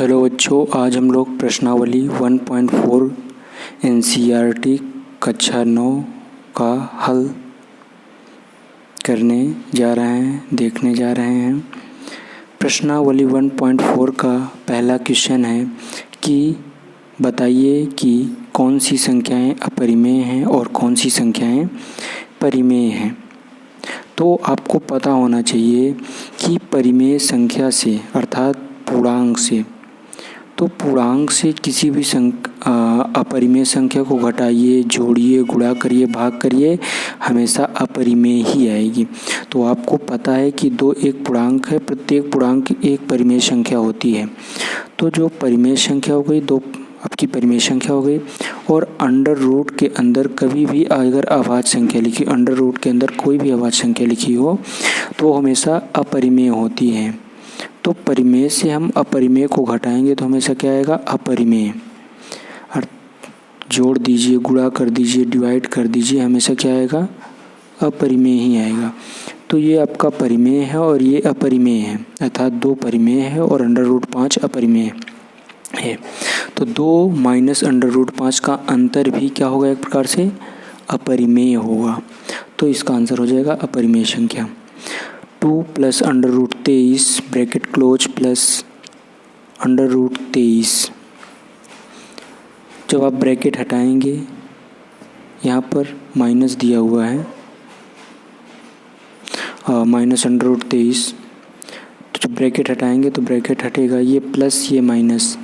Hello बच्चों, आज हम लोग प्रश्नावली 1.4 एनसीईआरटी कक्षा 9 का हल करने जा रहे हैं, देखने जा रहे हैं। प्रश्नावली 1.4 का पहला क्वेश्चन है कि बताइए कि कौन सी संख्याएं अपरिमेय हैं और कौन सी संख्याएं परिमेय हैं। तो आपको पता होना चाहिए कि परिमेय संख्या से अर्थात पूर्णांक से, तो पूर्णांक से किसी भी अपरिमेय संख्या को घटाइए, जोड़िए, गुणा करिए, भाग करिए, हमेशा अपरिमेय ही आएगी। तो आपको पता है कि दो एक पूर्णांक है, प्रत्येक पूर्णांक एक परिमेय संख्या होती है। तो जो परिमेय संख्या हो गई, दो आपकी परिमेय संख्या हो गई। और अंडर रूट के अंदर कभी भी अगर अभाज्य संख्या लिखी, अंडर रूट के अंदर कोई भी अभाज्य संख्या लिखी हो तो हमेशा अपरिमेय होती है। तो परिमेय से हम अपरिमेय को घटाएंगे तो हमेशा क्या आएगा? अपरिमेय। जोड़ दीजिए, गुणा कर दीजिए, डिवाइड कर दीजिए, हमेशा क्या आएगा? अपरिमेय ही आएगा। तो ये आपका परिमेय है और ये अपरिमेय है, अर्थात दो परिमेय है और अंडर रूट 5 अपरिमेय है। तो 2 माइनस अंडर रूट 5 का अंतर भी क्या होगा? एक प्रकार से अपरिमेय होगा। तो इसका आंसर हो जाएगा अपरिमेय संख्या। 2 plus under root 23 bracket close plus under root 23। जब आप ब्रैकेट हटाएंगे, यहाँ पर माइनस दिया हुआ है, माइनस अंडर रूट 23। तो जब ब्रैकेट हटाएंगे तो ब्रैकेट हटेगा, ये प्लस ये minus,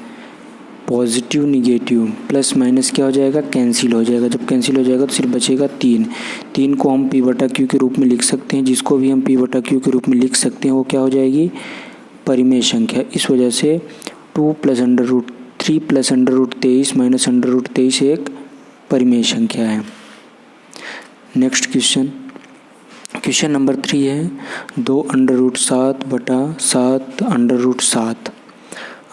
positive negative, plus minus क्या हो जाएगा? कैंसिल हो जाएगा। जब कैंसिल हो जाएगा तो सिर्फ बचेगा 3 को हम पी बटा क्यू के रूप में लिख सकते हैं। जिसको भी हम पी बटा क्यू के रूप में लिख सकते हैं वो क्या हो जाएगी? परिमेय संख्या। इस वजह से 2 plus under root 3 plus under root 23 minus under root 23 एक परिमेय संख्या है। नेक्स्ट क्वेश्चन नंबर 3 है 2 अंडर रूट 7 बटा 7 अंडर रूट 7।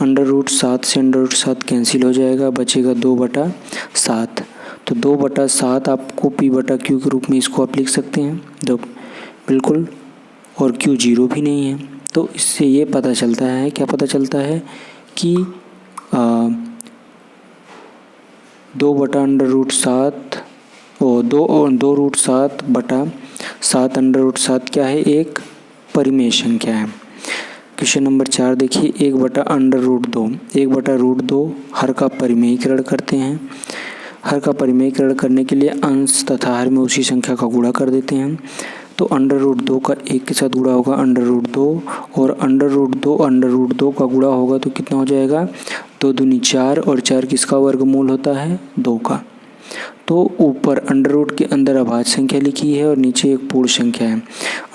अंडर रूट 7 से अंडर रूट 7 कैंसिल हो जाएगा, बचेगा 2 बटा 7। तो 2 बटा 7 आपको पी बटा क्यू के रूप में इसको आप लिख सकते हैं, तो बिल्कुल, और क्यू 0 भी नहीं है। तो इससे ये पता चलता है, क्या पता चलता है कि 2 बटा अंडर रूट 7 और 2 रूट 7 बटा 7 अंडर रूट 7 क्या है? एक परिमेय संख्या है। क्वेश्चन नंबर 4 देखिए 1 बटा अंडर रूट 2। 1 बटा रूट 2 हर का परिमेयीकरण करते हैं। हर का परिमेयीकरण करने के लिए अंश तथा हर में उसी संख्या का गुणा कर देते हैं। तो अंडर रूट 2 का 1 के साथ गुणा होगा अंडर रूट 2, और अंडर रूट 2 का गुणा होगा तो कितना हो जाएगा? 2 दूनी 4, और 4 किसका वर्गमूल होता है? 2 का। तो ऊपर अंडर रूट के अंदर अभाज्य संख्या लिखी है और नीचे एक पूर्ण संख्या है।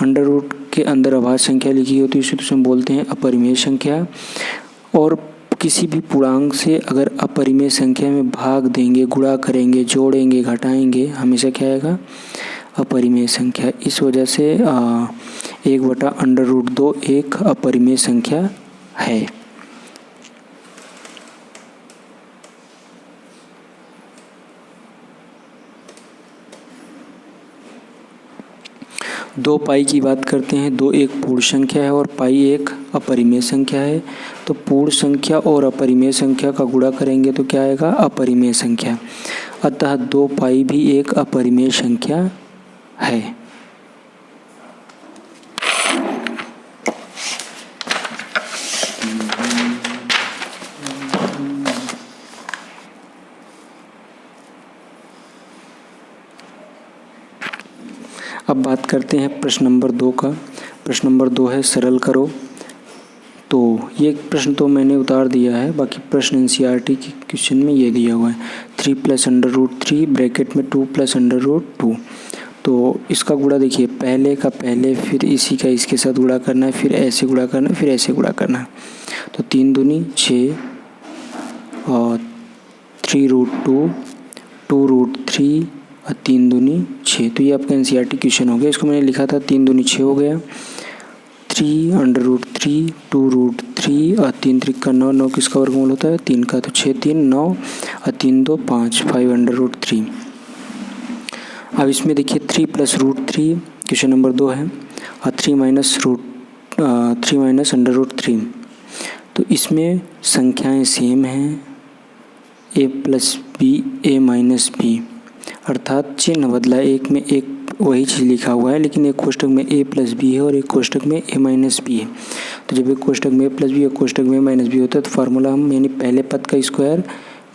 अंडर रूट के अंदर अभाज्य संख्या लिखी होती है तो हम बोलते हैं अपरिमेय संख्या। और किसी भी पूर्णांक से अगर अपरिमेय संख्या में भाग देंगे, गुणा करेंगे, जोड़ेंगे, घटाएंगे, हमेशा क्या आएगा? अपरिमेय संख्या। इस वजह से 1 बटा अंडर रूट 2 एक अपरिमेय संख्या है। दो पाई की बात करते हैं। 2 एक पूर्ण संख्या है और पाई एक अपरिमेय संख्या है। तो पूर्ण संख्या और अपरिमेय संख्या का गुणा करेंगे तो क्या आएगा? अपरिमेय संख्या। अतः 2 पाई भी एक अपरिमेय संख्या है। अब बात करते हैं प्रश्न नंबर 2 का। प्रश्न नंबर 2 है सरल करो। तो ये प्रश्न तो मैंने उतार दिया है, बाकी प्रश्न एनसीईआरटी के क्वेश्चन में ये दिया हुआ है 3 प्लस अंडर रूट 3 ब्रैकेट में 2 प्लस अंडर रूट 2। तो इसका गुणा देखिए, पहले का पहले, फिर इसी का इसके साथ गुणा करना है, फिर ऐसे गुणा करना है, फिर ऐसे गुणा करना है। तो 3 दूनी 6 और 3 रूट 2, 2 रूट 3 और 3 दूनी 6। तो ये आपका एनसीईआरटी क्वेश्चन हो गया। इसको मैंने लिखा था 3 दूनी 6 हो गया, 3 अंडर रूट 3, 2 रूट 3 और 3 3 का 9, 9 किसका वर्गमूल होता है? 3 का। तो 6 3 9 और 3 2 5, 5 अंडर रूट 3। अब इसमें देखिए 3 प्लस रूट 3 क्वेश्चन नंबर 2 है, और 3 माइनस अंडर रूट 3। तो इसमें संख्याएं सेम हैं, a plus B a minus B, अर्थात चिन्ह बदला, एक में एक वही चीज़ लिखा हुआ है लेकिन एक कोष्टक में a प्लस बी है और एक कोष्टक में a माइनस बी है। तो जब एक कोष्टक में a प्लस बी और कोष्टक में a माइनस बी होता है तो फार्मूला हम यानी पहले पद का स्क्वायर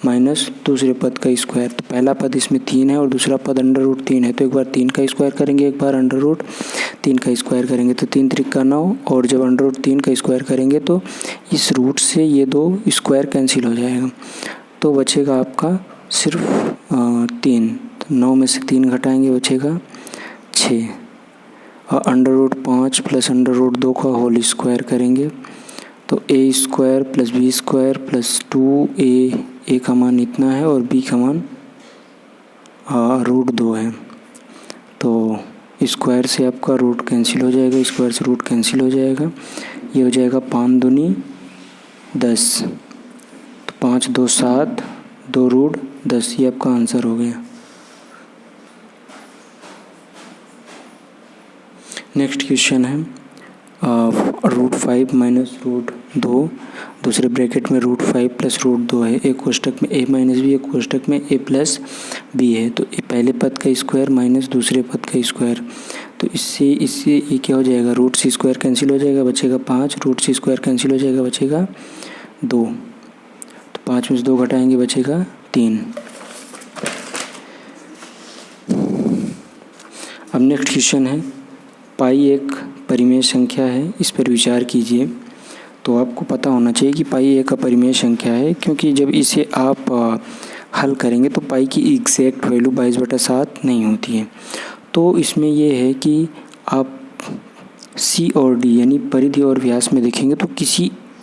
माइनस दूसरे पद का स्क्वायर। तो पहला पद इसमें 3 है और दूसरा पद √3 है, तो एक बार 3 का स्क्वायर करेंगे, एक बार √3 का स्क्वायर करेंगे, तो 3 त्रिक 9, और जब √3 का स्क्वायर करेंगे तो इस रूट से ये 2 स्क्वायर कैंसिल हो जाएगा, तो बचेगा आपका सिर्फ 3। तो 9 में से 3 घटाएंगे बचेगा 6, और √5 प्लस √2 का होल स्क्वायर करेंगे तो a square plus B square plus 2a का मान इतना है और b का मान √2 है। तो स्क्वायर से आपका रूट कैंसिल हो जाएगा, स्क्वायर से रूट कैंसिल हो जाएगा, ये हो जाएगा 5 दूनी 10, तो 5 2 7, 2√10, ये आपका आंसर हो गया। नेक्स्ट क्वेश्चन है √5 माइनस √2, दूसरे ब्रैकेट में √5 प्लस √2 है, एक कोष्टक में a माइनस बी, एक कोष्टक में a प्लस बी है। तो पहले पद का स्क्वायर माइनस दूसरे पद का स्क्वायर, तो इससे ये क्या हो जाएगा, रूट सी स्क्वायर कैंसिल हो जाएगा बचेगा 5, रूट सी स्क्वायर कैंसिल हो जाएगा बचेगा 2, तो 5 में से 2 घटाएंगे बचेगा 3। अब नेक्स्ट क्वेश्चन है पाई एक परिमेय संख्या है, इस पर विचार कीजिए। तो आपको पता होना चाहिए कि पाई एक अपरिमेय संख्या है, क्योंकि जब इसे आप हल करेंगे तो पाई की एग्जैक्ट वैल्यू 22/7 नहीं होती है। तो इसमें ये है कि आप सी और डी यानी परिधि और व्यास में देखेंगे तो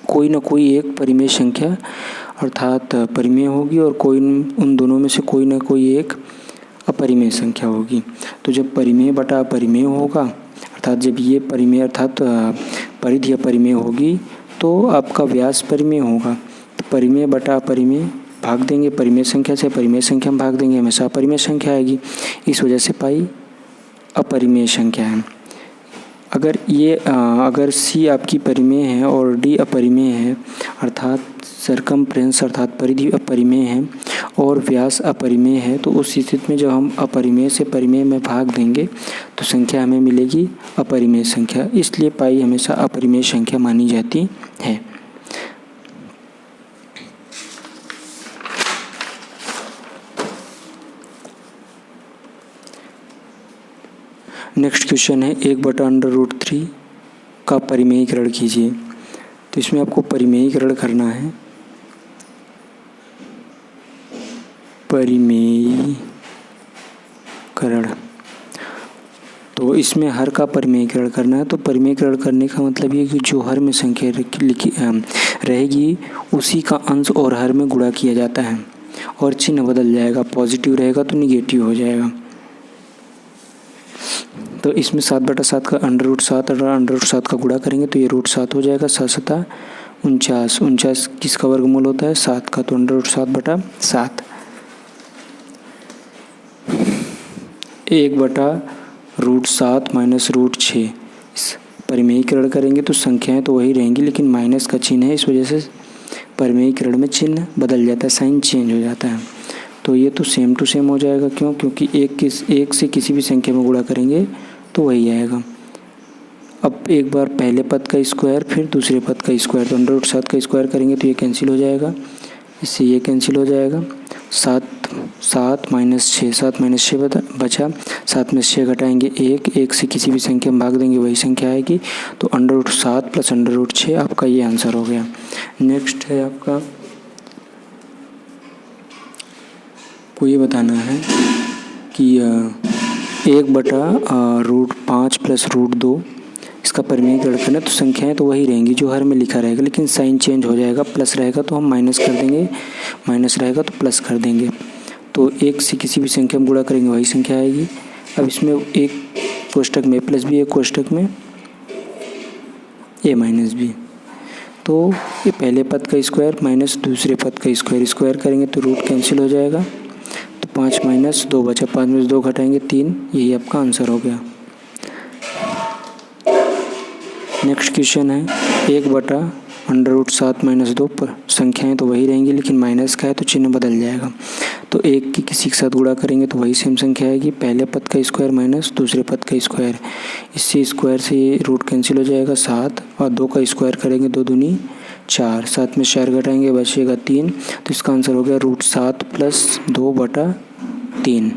कोई ना कोई एक परिमेय संख्या अर्थात परिमेय होगी और कोई उन दोनों में से कोई ना कोई एक अपरिमेय संख्या होगी। तो जब परिमेय बटा अपरिमेय होगा, अर्थात जब ये परिमेय अर्थात परिधि अपरिमेय होगी तो आपका व्यास परिमेय होगा। तो परिमेय बटा अपरिमेय भाग देंगे, परिमेय संख्या से परिमेय संख्या में भाग देंगे, हमेशा अपरिमेय संख्या आएगी, इस वजह से पाई अपरिमेय संख्या है। अगर सी आपकी परिमेय है और डी अपरिमेय है, अर्थात सरकमफ्रेंस अर्थात परिधि अपरिमेय है और व्यास अपरिमेय है, तो उस स्थिति में जब हम अपरिमेय से परिमेय में भाग देंगे तो संख्या हमें मिलेगी अपरिमेय संख्या, इसलिए पाई हमेशा अपरिमेय संख्या मानी जाती है। नेक्स्ट क्वेश्चन है 1/√3 का परिमेयीकरण कीजिए। तो इसमें आपको परिमेयीकरण करना है, परिमेयीकरण, तो इसमें हर का परिमेयीकरण करना है। तो परिमेयीकरण करने का मतलब ये कि जो हर में संख्या लिखी रहेगी उसी का अंश और हर में गुणा किया जाता है और चिन्ह बदल जाएगा, पॉजिटिव रहेगा तो निगेटिव हो जाएगा। तो इसमें 7/7 का √7 और √7 का गुणा करेंगे तो ये √7 हो जाएगा, 7 × 7 = 49 किसका वर्गमूल होता है 7 का, तो √7/7। 1/√7 माइनस √6, इस परिमेयीकरण करेंगे तो संख्याएं तो वही रहेंगी लेकिन माइनस का चिन्ह है, इस वजह से परिमेयीकरण में चिन्ह बदल जाता है, साइन चेंज हो जाता है। तो ये तो सेम टू सेम हो जाएगा, क्योंकि एक से किसी भी संख्या में गुणा करेंगे तो वही आएगा। अब एक बार पहले पद का स्क्वायर फिर दूसरे पद का स्क्वायर, तो √7 का स्क्वायर करेंगे तो ये कैंसिल हो जाएगा, इससे ये कैंसिल हो जाएगा। 7 माइनस 6 बचा, 7 में 6 घटाएंगे 1 से किसी भी संख्या में भाग देंगे वही संख्या आएगी, तो √7 प्लस √6 आपका ये आंसर हो गया। नेक्स्ट है आपका को ये बताना है कि 1/√5 प्लस √2 इसका परिमेयीकरण करना, तो संख्याएं तो वही रहेंगी जो हर में लिखा रहेगा लेकिन साइन चेंज हो जाएगा, प्लस रहेगा तो हम माइनस कर देंगे, माइनस रहेगा तो प्लस कर देंगे। तो 1 से किसी भी संख्या में गुणा करेंगे वही संख्या आएगी। अब इसमें एक कोष्टक में a प्लस बी, एक कोष्टक में a माइनस बी, तो ये पहले पद का स्क्वायर माइनस दूसरे पद का स्क्वायर करेंगे तो रूट कैंसिल हो जाएगा, तो 5 - 2 बचा, 5 में से 2 घटाएंगे 3, यही आपका आंसर हो गया। नेक्स्ट क्वेश्चन है √7 - 2 पर संख्याएं तो वही रहेंगी, लेकिन माइनस का है तो चिन्ह बदल जाएगा। तो एक की किसी के साथ गुणा करेंगे तो वही सेम संख्या आएगी, पहले पद का स्क्वायर माइनस दूसरे पद का स्क्वायर। इससे स्क्वायर से ये रूट कैंसिल हो जाएगा 7, और 2 का स्क्वायर करेंगे 2 दूनी 4, 7 में 4 घटाएंगे बचेगा 3। तो इसका आंसर हो गया √7 + 2/3।